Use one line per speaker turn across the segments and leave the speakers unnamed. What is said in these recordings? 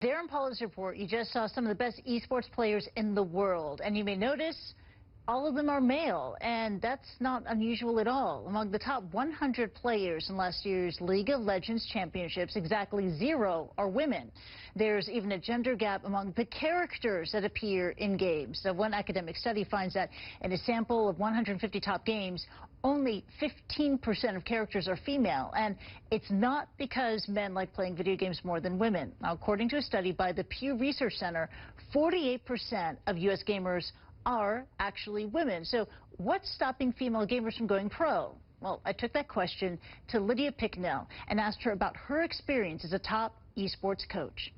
There in Paula's report, you just saw some of the best esports players in the world, and you may notice all of them are male, and that's not unusual at all. Among the top 100 players in last year's League of Legends championships, exactly 0 are women. There's even a gender gap among the characters that appear in games. So one academic study finds that in a sample of 150 top games, only 15% of characters are female, and it's not because men like playing video games more than women. Now, according to a study by the Pew Research Center, 48% of U.S. gamers are actually women. So what's stopping female gamers from going pro? Well, I took that question to Lydia Picknell and asked her about her experience as a top esports coach.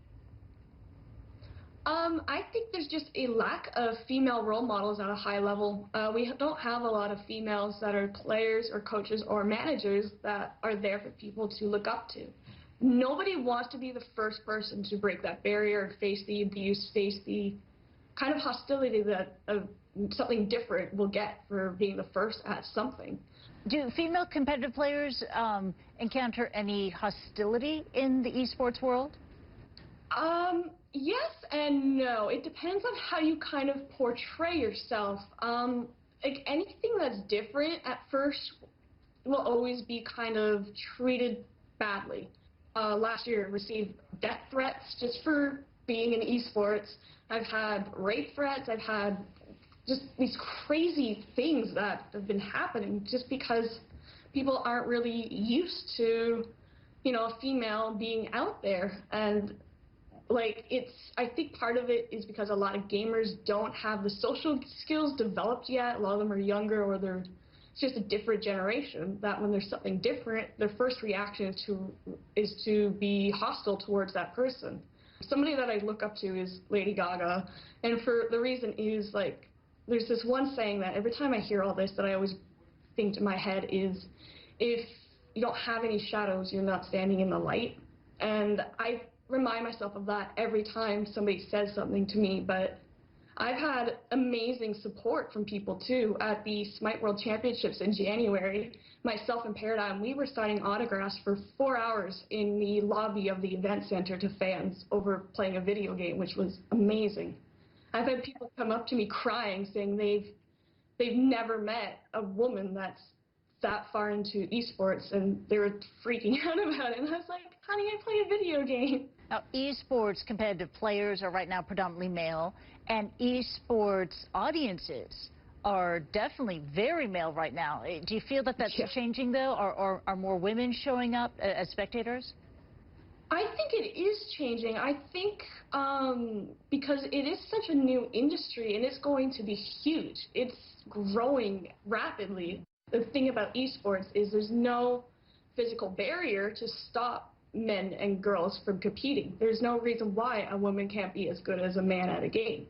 I think there's just a lack of female role models at a high level. We don't have a lot of females that are players or coaches or managers that are there for people to look up to. Nobody wants to be the first person to break that barrier, face the abuse, face the kind of hostility that something different will get for being the first at something.
Do female competitive players encounter any hostility in the esports world?
Yes and no. It depends on how you kind of portray yourself. Like anything that's different at first will always be kind of treated badly. Last year I received death threats just for being in esports. I've had rape threats. I've had just these crazy things that have been happening just because people aren't really used to, you know, a female being out there. And like I think part of it is because a lot of gamers don't have the social skills developed yet. A lot of them are younger, or it's just a different generation that when there's something different, their first reaction is to be hostile towards that person. Somebody that I look up to is Lady Gaga, and for the reason is, like, there's this one saying that every time I hear all this that I always think to my head is, if you don't have any shadows, you're not standing in the light. And I remind myself of that every time somebody says something to me. But I've had amazing support from people too. At the Smite World Championships in January, myself and Paradigm, we were signing autographs for 4 hours in the lobby of the event center to fans over playing a video game, which was amazing. I've had people come up to me crying, saying they've never met a woman that's that far into esports, and they were freaking out about it. And I was like, honey, I play a video game.
Now, esports competitive players are right now predominantly male, and esports audiences are definitely very male right now. Do you feel that that's changing, though? Are more women showing up as spectators?
I think it is changing. I think because it is such a new industry, and it's going to be huge. It's growing rapidly. The thing about esports is there's no physical barrier to stop men and girls from competing. There's no reason why a woman can't be as good as a man at a game.